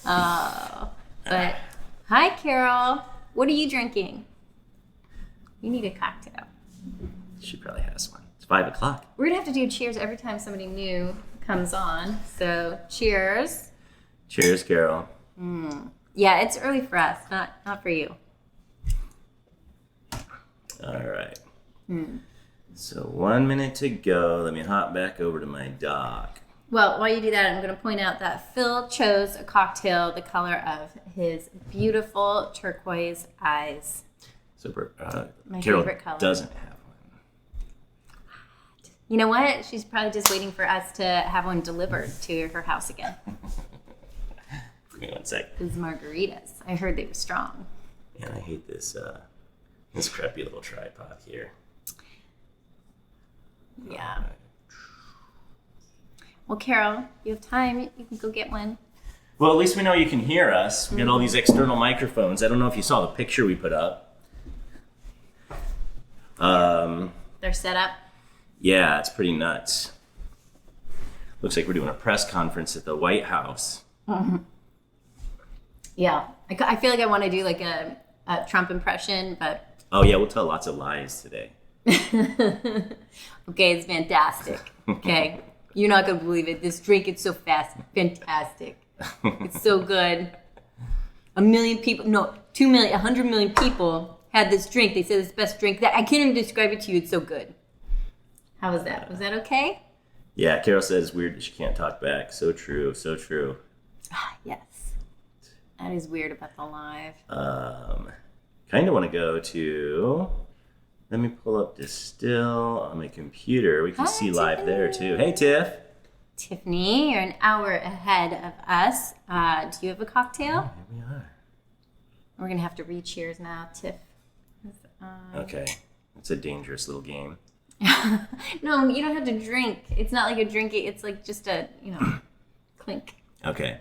But hi, Carol. What are you drinking? You need a cocktail. She probably has one. It's 5 o'clock. We're gonna have to do cheers every time somebody new comes on. So cheers. Cheers, Carol. Yeah, it's early for us, not for you. All right. So 1 minute to go. Let me hop back over to my dock. Well, while you do that, I'm going to point out that Phil chose a cocktail the color of his beautiful turquoise eyes. So My Carol favorite color. doesn't have one. You know what? She's probably just waiting for us to have one delivered to her house again. Give me 1 sec. Those margaritas. I heard they were strong. And I hate this this crappy little tripod here. Yeah. Well, Carol, you have time. You can go get one. Well, at least we know you can hear us. We got all these external microphones. I don't know if you saw the picture we put up. They're set up. Yeah, it's pretty nuts. Looks like we're doing a press conference at the White House. Yeah. I feel like I want to do like a Trump impression, but... Oh, yeah, we'll tell lots of lies today. Okay, it's fantastic. Okay. You're not going to believe it. This drink is so fantastic. It's so good. 1 million people, no, 2 million, 100 million people had this drink. They said it's the best drink. I can't even describe it to you. It's so good. How was that? Was that okay? Yeah, Carol says it's weird that she can't talk back. So true, so true. Yes. That is weird about the live. Kind of want to go to... Let me pull up Distill on my computer. We can see live there, too. Hey, Tiff. Tiffany, you're an hour ahead of us. Do you have a cocktail? Here we are. We're going to have to re-cheers now, Tiff. Okay. It's a dangerous little game. No, you don't have to drink. It's not like a drinking. It's like just a, clink. Okay.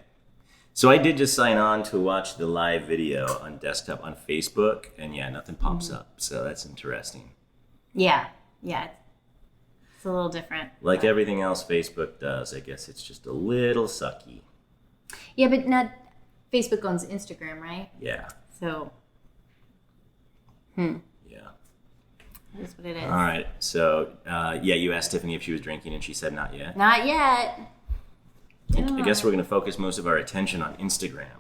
So I did just sign on to watch the live video on desktop on Facebook, and yeah, nothing pops up. So that's interesting. Yeah. It's a little different. Like everything else Facebook does, I guess it's just a little sucky. Yeah, but not Facebook owns Instagram, right? Yeah. So, Yeah. that is what it is. All right. So, you asked Tiffany if she was drinking, and she said not yet. Not yet. I guess we're going to focus most of our attention on Instagram.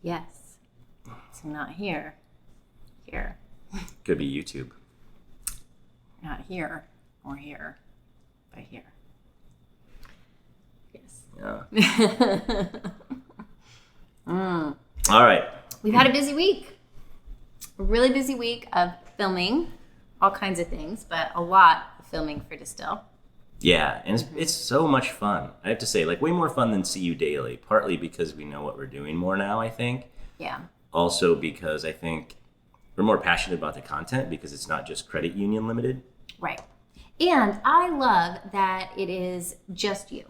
Yes. So not here. Here. Could be YouTube. Not here or here, but here. Yes. Yeah. All right. We've had a busy week. A really busy week of filming all kinds of things, but a lot of filming for Distill. Yeah, and it's so much fun. I have to say, like way more fun than See You Daily, partly because we know what we're doing more now, I think. Yeah. Also because I think we're more passionate about the content because it's not just credit union limited. Right. And I love that it is just you.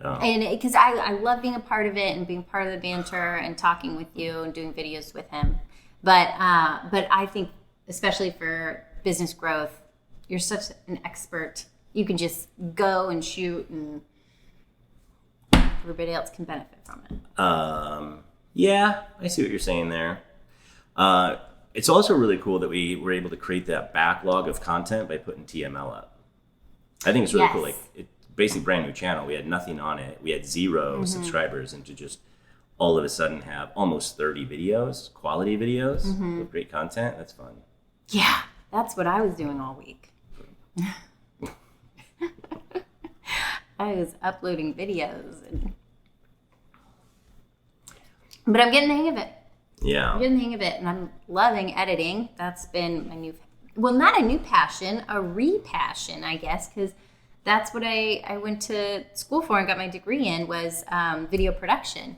Oh. And because I love being a part of it and being part of the banter and talking with you and doing videos with him. But I think, especially for business growth, you're such an expert. You can just go and shoot and everybody else can benefit from it. Yeah, I see what you're saying there. It's also really cool that we were able to create that backlog of content by putting TML up. I think it's really cool. Like, it's basically a brand new channel. We had nothing on it. We had 0 subscribers, and to just all of a sudden have almost 30 videos, quality videos with great content, that's fun. Yeah, that's what I was doing all week. I was uploading videos, but I'm getting the hang of it. Yeah. I'm getting the hang of it, and I'm loving editing. That's been my not a new passion, a re-passion, I guess, because that's what I went to school for and got my degree in was video production.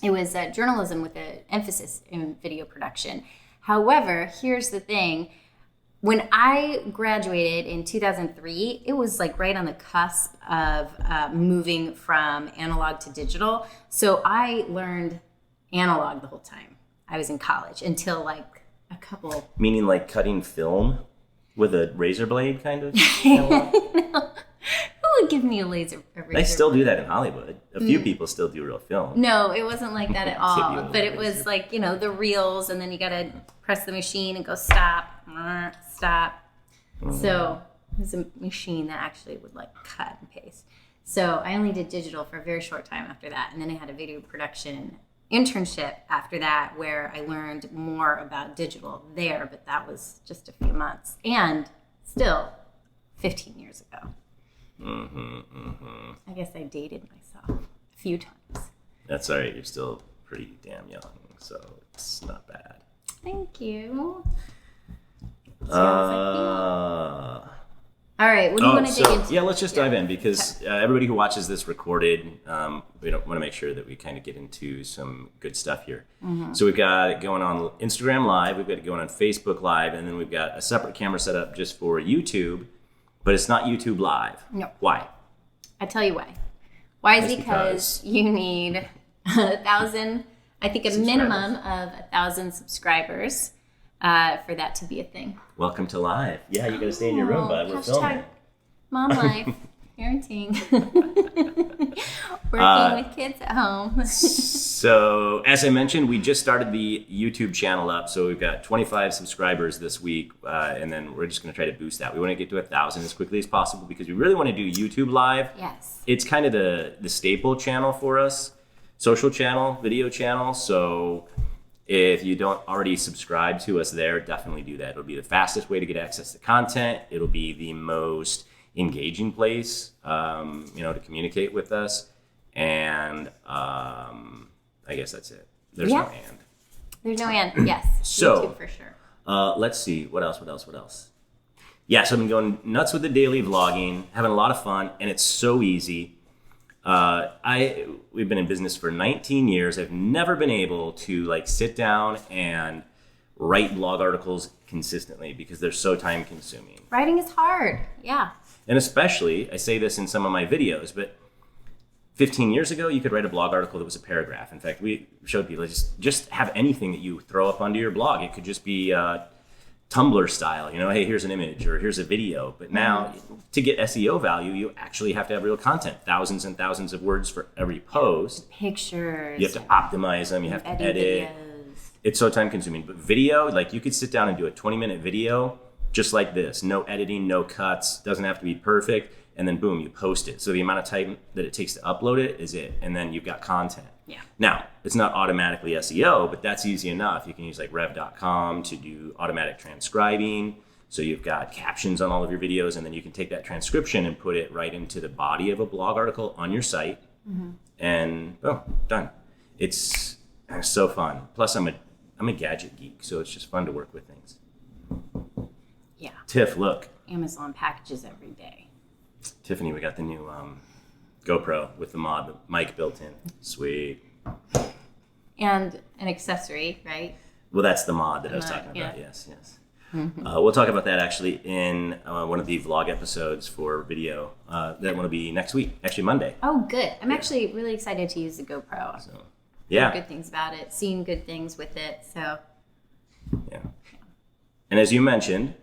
It was journalism with an emphasis in video production. However, here's the thing. When I graduated in 2003, it was like right on the cusp of moving from analog to digital. So I learned analog the whole time. I was in college until like a couple. Meaning like cutting film with a razor blade kind of? No. Who would give me a laser eraser. They still do that in Hollywood. A few people still do real film. No, it wasn't like that at all. Give you a But it laser. was like, the reels, and then you got to press the machine and go stop, stop. So it was a machine that actually would like cut and paste. So I only did digital for a very short time after that. And then I had a video production internship after that where I learned more about digital there, but that was just a few months. And still 15 years ago. I guess I dated myself a few times. That's all right. You're still pretty damn young, so it's not bad. Thank you. All right, what do you want to dig into? Yeah, let's just dive in because everybody who watches this recorded, we don't want to make sure that we kind of get into some good stuff here. So we've got it going on Instagram Live, we've got it going on Facebook Live, and then we've got a separate camera set up just for YouTube, but it's not YouTube Live. No. Why? I tell you why. Why is because you need 1,000, I think a minimum of 1,000 subscribers for that to be a thing. Welcome to live. Yeah, you got to stay in your room, bud. We're filming. Mom life, parenting, working with kids at home. So, as I mentioned, we just started the YouTube channel up. So we've got 25 subscribers this week, and then we're just going to try to boost that. We want to get to 1,000 as quickly as possible because we really want to do YouTube Live. Yes. It's kind of the staple channel for us, social channel, video channel. So if you don't already subscribe to us there, definitely do that. It'll be the fastest way to get access to content. It'll be the most engaging place, to communicate with us. And I guess that's it. There's no and. There's no and. Yes. So, YouTube for sure. Let's see. What else? Yeah, so I've been going nuts with the daily vlogging, having a lot of fun, and it's so easy. We've been in business for 19 years. I've never been able to sit down and write blog articles consistently because they're so time consuming. Writing is hard. Yeah. And especially, I say this in some of my videos, but 15 years ago, you could write a blog article that was a paragraph. In fact, we showed people just have anything that you throw up onto your blog. It could just be Tumblr style, hey, here's an image or here's a video. But now, to get SEO value, you actually have to have real content, thousands and thousands of words for every post. Pictures. You have to optimize them. You have to edit. Videos. It's so time consuming. But video, you could sit down and do a 20-minute video just like this. No editing, no cuts. Doesn't have to be perfect. And then boom, you post it. So the amount of time that it takes to upload it is it. And then you've got content. Yeah. Now, it's not automatically SEO, but that's easy enough. You can use rev.com to do automatic transcribing. So you've got captions on all of your videos, and then you can take that transcription and put it right into the body of a blog article on your site. And boom, done. It's so fun. Plus, I'm a gadget geek, so it's just fun to work with things. Yeah. Tiff, look. Amazon packages every day. Tiffany, we got the new GoPro with the mod mic built in. Sweet. And an accessory, right? Well, that's the mod that I was talking about. Yes. We'll talk about that actually in one of the vlog episodes for video. That one will be next week, actually Monday. Oh, good. I'm actually really excited to use the GoPro. So, yeah. Good things about it, seeing good things with it. So, yeah. And as you mentioned,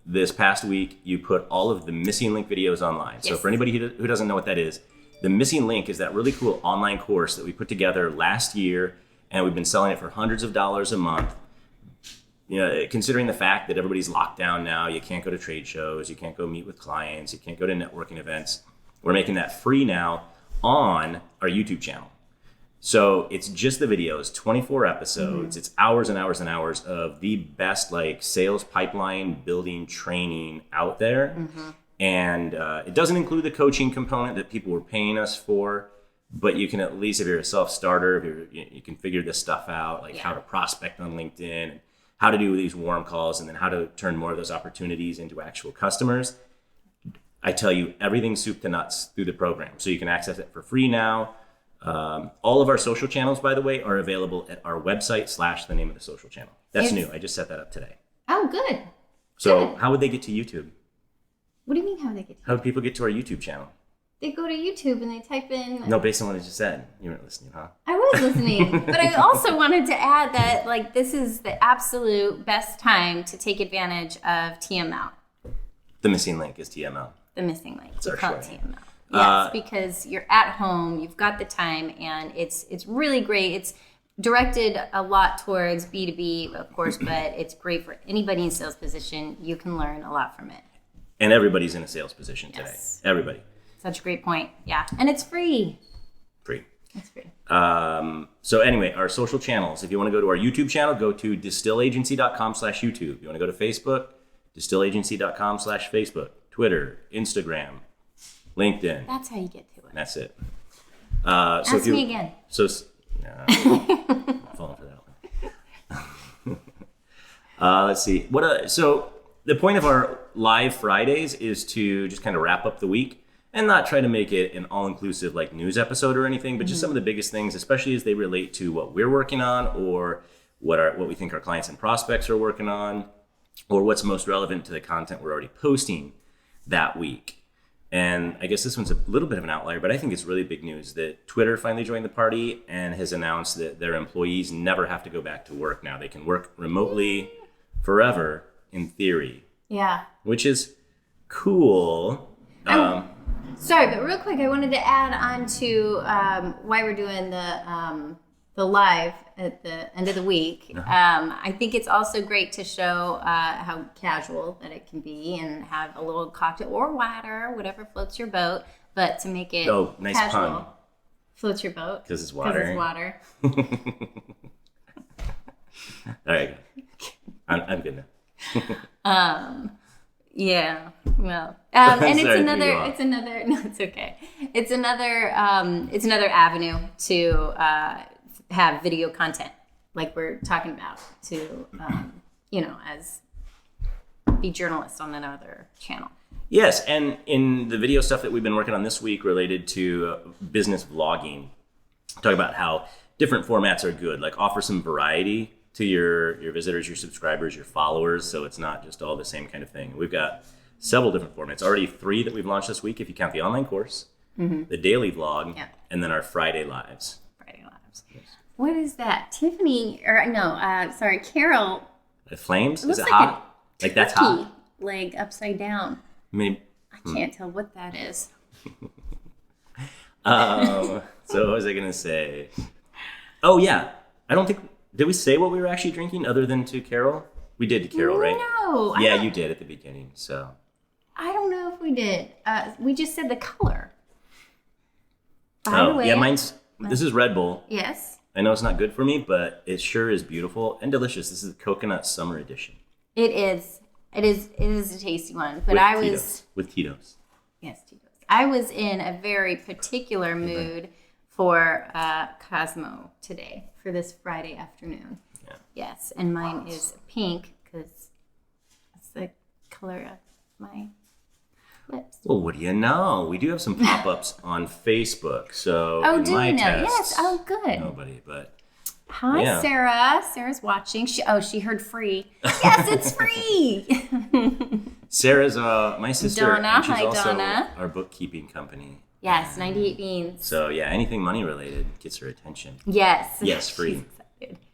this past week, you put all of the Missing Link videos online. Yes. So for anybody who doesn't know what that is, the Missing Link is that really cool online course that we put together last year, and we've been selling it for hundreds of dollars a month. Considering the fact that everybody's locked down now, you can't go to trade shows, you can't go meet with clients, you can't go to networking events. We're making that free now on our YouTube channel. So it's just the videos, 24 episodes. It's hours and hours and hours of the best sales pipeline building training out there. And it doesn't include the coaching component that people were paying us for, but you can at least, if you're a self-starter, you can figure this stuff out, how to prospect on LinkedIn, and how to do these warm calls, and then how to turn more of those opportunities into actual customers. I tell you everything soup to nuts through the program. So you can access it for free now. All of our social channels, by the way, are available at our website / the name of the social channel. That's new. I just set that up today. Oh, good. So Good. How would they get to YouTube? What do you mean, how would they get to How would people get to our YouTube channel? They go to YouTube and they type in... No, based on what I just said. You weren't listening, huh? I was listening. But I also wanted to add that, this is the absolute best time to take advantage of TML. The Missing Link is TML. The Missing Link. It's We our call it shorthand. TML. Yes, because you're at home, you've got the time, and it's really great. It's directed a lot towards B2B, of course, but it's great for anybody in sales position. You can learn a lot from it. And everybody's in a sales position today. Yes. Everybody. Such a great point. Yeah. And it's free. Free. It's free. So anyway, our social channels. If you want to go to our YouTube channel, go to distillagency.com/YouTube. You want to go to Facebook, distillagency.com/Facebook, Twitter, Instagram, LinkedIn. That's how you get to it. That's it. Ask me again. So, I'm falling for that one. Let's see. So the point of our live Fridays is to just kind of wrap up the week and not try to make it an all-inclusive like news episode or anything, but just some of the biggest things, especially as they relate to what we're working on or what we think our clients and prospects are working on, or what's most relevant to the content we're already posting that week. And I guess this one's a little bit of an outlier, but I think it's really big news that Twitter finally joined the party and has announced that their employees never have to go back to work now. They can work remotely forever, in theory. Yeah. Which is cool. Sorry, but real quick, I wanted to add on to why we're doing the live at the end of the week. I think it's also great to show how casual that it can be and have a little cocktail or water, whatever floats your boat, but to make it nice casual. pun. Floats your boat. Because it's water. Because it's water. All right. I'm good now. Yeah, well, and Sorry, it's another. No, it's okay. It's another avenue to have video content, like we're talking about, to as be journalists on another channel. Yes, and in the video stuff that we've been working on this week related to business vlogging, talk about how different formats are good, like offer some variety to your visitors, your subscribers, your followers, so it's not just all the same kind of thing. We've got several different formats, already 3 that we've launched this week, if you count the online course, the daily vlog, and then our Friday Lives. Yes. What is that? Tiffany, Carol. Flames? Is it like hot? Like that's hot? Leg upside down. Maybe. I can't tell what that is. So what was I going to say? Oh, yeah. I don't think... Did we say what we were actually drinking other than to Carol? We did to Carol, right? No. Yeah, you did at the beginning, so. I don't know if we did. We just said the color. By the way, yeah, this is Red Bull. Yes. I know it's not good for me, but it sure is beautiful and delicious. This is the Coconut Summer Edition. It is. It is a tasty one. But with Tito's. Yes, Tito's. I was in a very particular mood for Cosmo today, for this Friday afternoon. Yeah. Yes, and mine is pink because it's the color of my lips. Well, what do you know? We do have some pop-ups on Facebook. So do you know? Yes. Oh, good. Nobody, but hi, Sarah. Sarah's watching. She heard free. Yes, it's free. Sarah's my sister. Donna. And she's Hi, also Donna. our bookkeeping company. Yes, 98 Beans. So yeah, anything money related gets her attention. Yes. Yes, free.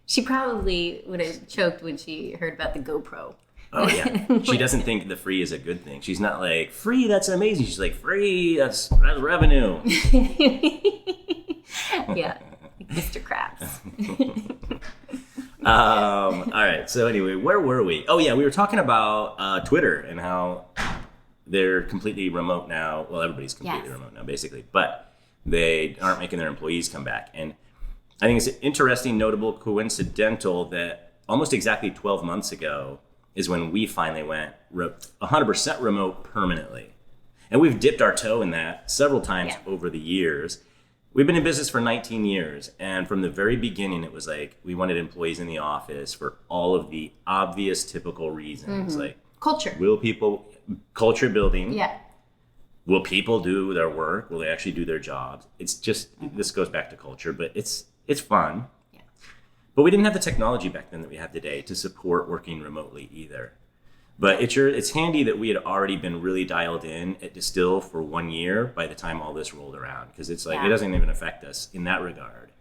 She probably would have choked when she heard about the GoPro. Oh yeah, she doesn't think the free is a good thing. She's not like free. That's amazing. She's like free. That's revenue. Yeah, like Mr. Krabs. All right. So anyway, where were we? Oh yeah, we were talking about Twitter and how they're completely remote now. Well, everybody's completely remote now, basically, but they aren't making their employees come back. And I think it's interesting, notable, coincidental that almost exactly 12 months ago is when we finally went 100% remote permanently. And we've dipped our toe in that several times over the years. We've been in business for 19 years. And from the very beginning, it was like we wanted employees in the office for all of the obvious, typical reasons. Like culture. Culture building. Yeah. Will people do their work? Will they actually do their jobs? It's just, this goes back to culture, but it's fun. Yeah. But we didn't have the technology back then that we have today to support working remotely either. But it's handy that we had already been really dialed in at Distill for 1 year by the time all this rolled around. Because it's like, it doesn't even affect us in that regard.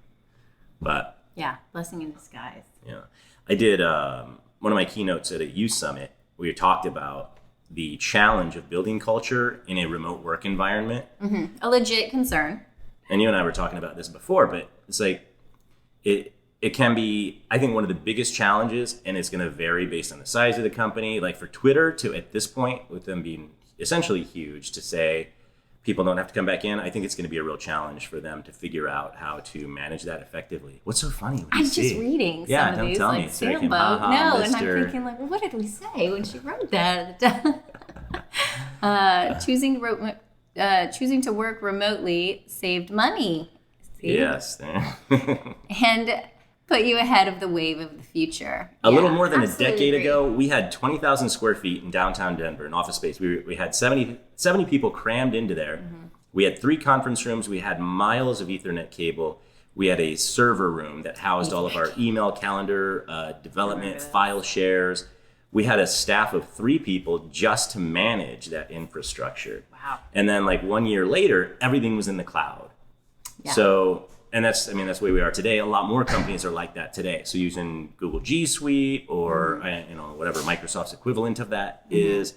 But yeah, blessing in disguise. Yeah. I did one of my keynotes at a youth summit. We talked about the challenge of building culture in a remote work environment. Mm-hmm. A legit concern. And you and I were talking about this before, but it's like it can be, I think, one of the biggest challenges, and it's going to vary based on the size of the company. Like for Twitter to, at this point, with them being essentially huge, to say people don't have to come back in, I think it's going to be a real challenge for them to figure out how to manage that effectively. What's so funny? I'm just reading some of these, like sailboat. No, and I'm thinking like, well, what did we say when she wrote that? Choosing to work remotely saved money. See? Yes. And put you ahead of the wave of the future. A little more than a decade ago, we had 20,000 square feet in downtown Denver in office space. We had 70 people crammed into there. Mm-hmm. We had 3 conference rooms. We had miles of Ethernet cable. We had a server room that housed all of our email calendar, development, file shares. We had a staff of 3 people just to manage that infrastructure. Wow. And then like 1 year later, everything was in the cloud. Yeah. So, and that's the way we are today. A lot more companies are like that today. So using Google G Suite or whatever Microsoft's equivalent of that is,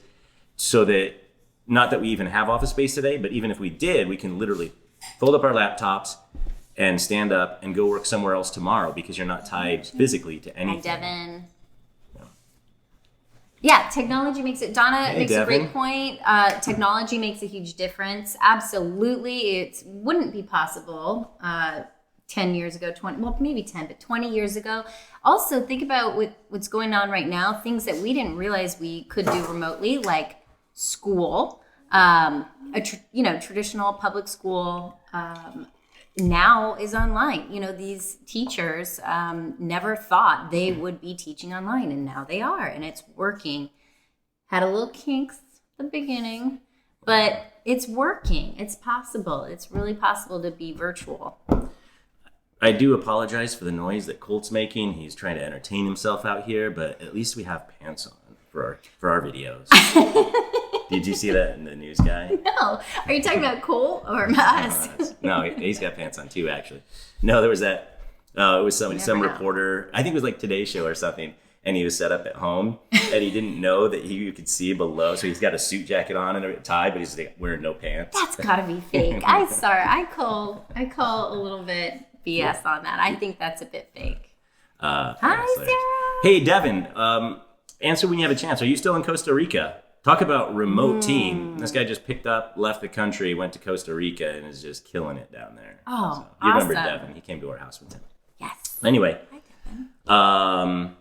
so that not that we even have office space today, but even if we did, we can literally fold up our laptops and stand up and go work somewhere else tomorrow because you're not tied physically to anything. Hi, Devin. Yeah, technology makes it. Donna makes a great point. Technology makes a huge difference. Absolutely, it wouldn't be possible 10 years ago, 20, well, maybe 10, but 20 years ago. Also, think about what's going on right now, things that we didn't realize we could do remotely, like school, traditional public school now is online. These teachers never thought they would be teaching online, and now they are, and it's working. Had a little kinks at the beginning, but it's working. It's possible. It's really possible to be virtual. I do apologize for the noise that Colt's making. He's trying to entertain himself out here, but at least we have pants on for our videos. Did you see that in the news guy? No. Are you talking about Colt or us? No, he's got pants on too, actually. No, there was that. It was some reporter. I think it was like Today Show or something. And he was set up at home, and he didn't know that you could see below. So he's got a suit jacket on and a tie, but he's like wearing no pants. That's gotta be fake. I call a little bit BS on that. I think that's a bit fake. Hi, Sarah. Hey, Devin. Answer when you have a chance. Are you still in Costa Rica? Talk about remote team. This guy just picked up, left the country, went to Costa Rica, and is just killing it down there. Oh, you awesome. remember Devin? He came to our house one time. Yes. Anyway. Hi, Devin.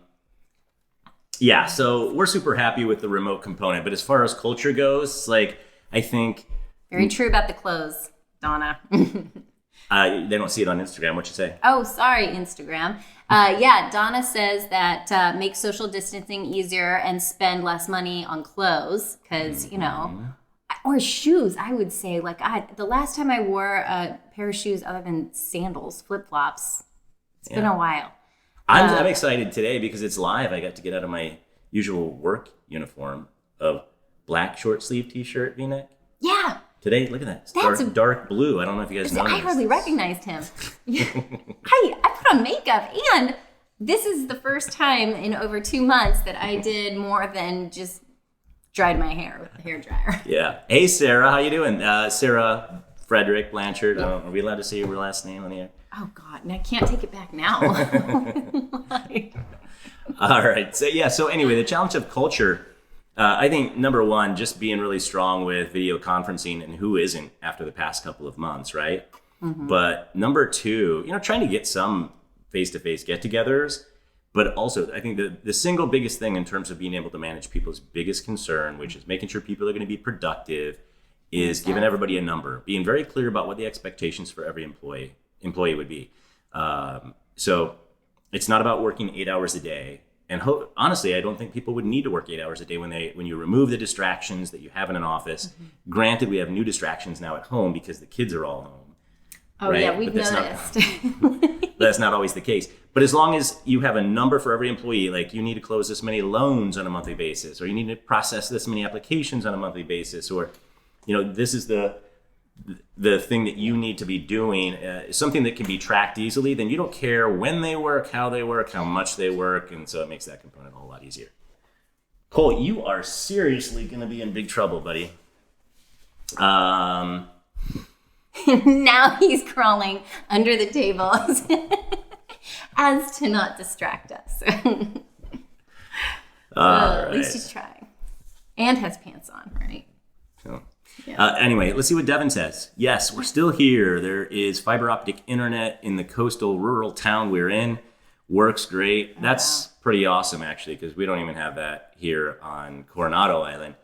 Yeah, so we're super happy with the remote component, but as far as culture goes, like I think very true about the clothes, Donna. They don't see it on Instagram. What you say? Oh, sorry, Instagram. Yeah, Donna says that make social distancing easier and spend less money on clothes because or shoes. I would say the last time I wore a pair of shoes other than sandals, flip flops, it's been a while. I'm excited today because it's live. I got to get out of my usual work uniform of black short sleeve t-shirt V-neck. Yeah. Today, look at that. It's dark blue. I don't know if you guys know. I hardly recognized him. I put on makeup, and this is the first time in over 2 months that I did more than just dried my hair with the hairdryer. Yeah. Hey, Sarah. How you doing? Sarah Frederick Blanchard. Are we allowed to say your last name on the air? Oh, God. And I can't take it back now. All right. So anyway, the challenge of culture, I think, number one, just being really strong with video conferencing, and who isn't after the past couple of months, right? Mm-hmm. But number two, trying to get some face-to-face get-togethers. But also, I think the single biggest thing in terms of being able to manage people's biggest concern, which is making sure people are going to be productive, is giving everybody a number, being very clear about what the expectations for every employee would be. So it's not about working 8 hours a day. And honestly, I don't think people would need to work 8 hours a day when you remove the distractions that you have in an office. Mm-hmm. Granted, we have new distractions now at home because the kids are all home. Oh, right? Yeah, we've noticed. That's not always the case. But as long as you have a number for every employee, like you need to close this many loans on a monthly basis, or you need to process this many applications on a monthly basis, or this is the thing that you need to be doing, something that can be tracked easily, then you don't care when they work, how much they work, and so it makes that component a whole lot easier. Cole, you are seriously going to be in big trouble, buddy. Now he's crawling under the table as to not distract us. At least he's trying. And has pants on, right? So, anyway, let's see what Devin says. Yes, we're still here. There is fiber optic internet in the coastal rural town we're in. Works great. That's pretty awesome, actually, because we don't even have that here on Coronado Island.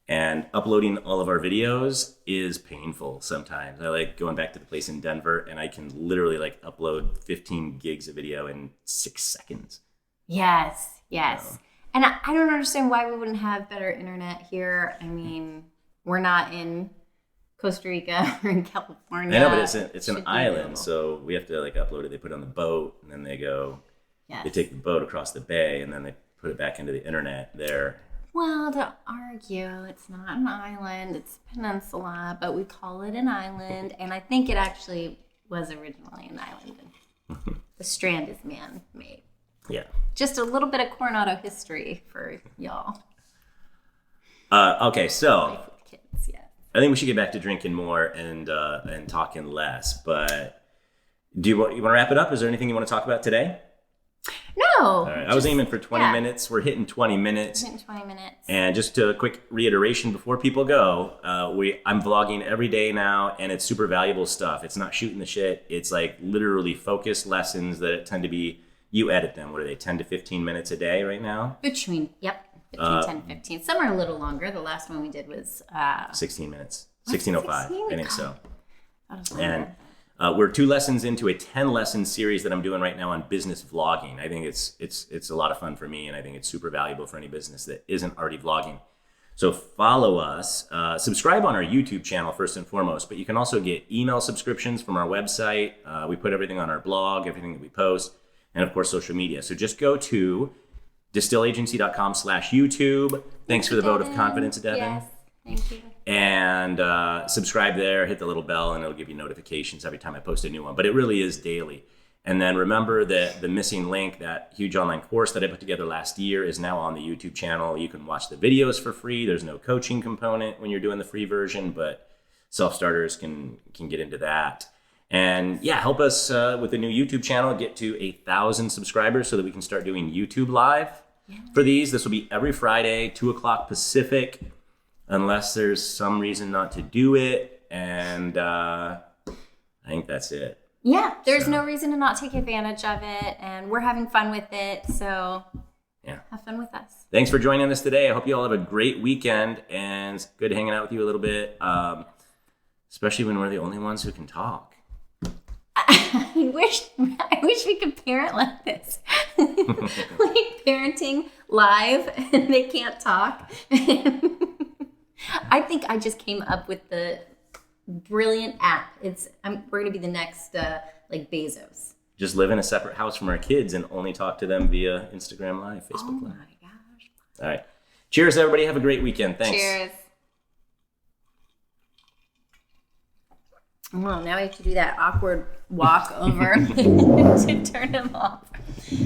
And uploading all of our videos is painful sometimes. I like going back to the place in Denver, and I can literally like upload 15 gigs of video in 6 seconds. Yes. And I don't understand why we wouldn't have better internet here. I mean, we're not in Costa Rica or in California. I know, but it's an island, so we have to like upload it. They put it on the boat, and then they go. Yes. They take the boat across the bay, and then they put it back into the internet there. Well, to argue, it's not an island, it's a peninsula, but we call it an island, and I think it actually was originally an island. The strand is man-made. Yeah. Just a little bit of Coronado history for y'all. Okay, so Life with kids, yeah. I think we should get back to drinking more and talking less, but you want to wrap it up? Is there anything you want to talk about today? No. All right. I was aiming for 20 minutes. We're hitting 20 minutes. And just a quick reiteration before people go, I'm vlogging every day now, and it's super valuable stuff. It's not shooting the shit. It's like literally focused lessons that tend to be, you edit them. What are they, 10 to 15 minutes a day right now? Between 10 and 15. Some are a little longer. The last one we did was 16 minutes. 16:05. I think so. And we're 2 lessons into a 10-lesson series that I'm doing right now on business vlogging. I think it's a lot of fun for me, and I think it's super valuable for any business that isn't already vlogging. So follow us, subscribe on our YouTube channel first and foremost, but you can also get email subscriptions from our website. We put everything on our blog, everything that we post, and of course social media. So just go to distillagency.com/YouTube. Thanks for the vote of confidence, Devin. Yes, thank you. And subscribe there, hit the little bell, and it'll give you notifications every time I post a new one. But it really is daily. And then remember that the missing link, that huge online course that I put together last year, is now on the YouTube channel. You can watch the videos for free. There's no coaching component when you're doing the free version, but self-starters can get into that. And yeah, help us with the new YouTube channel get to 1,000 subscribers so that we can start doing YouTube Live for these. This will be every Friday, 2:00 Pacific. Unless there's some reason not to do it. And I think that's it. Yeah, there's no reason to not take advantage of it. And we're having fun with it. So yeah, have fun with us. Thanks for joining us today. I hope you all have a great weekend. And it's good hanging out with you a little bit. Especially when we're the only ones who can talk. I wish we could parent like this. Like parenting live and they can't talk. I think I just came up with the brilliant app. We're going to be the next like Bezos. Just live in a separate house from our kids and only talk to them via Instagram Live, Facebook Live. Oh my gosh. All right. Cheers, everybody. Have a great weekend. Thanks. Cheers. Well, now we have to do that awkward walk over to turn them off.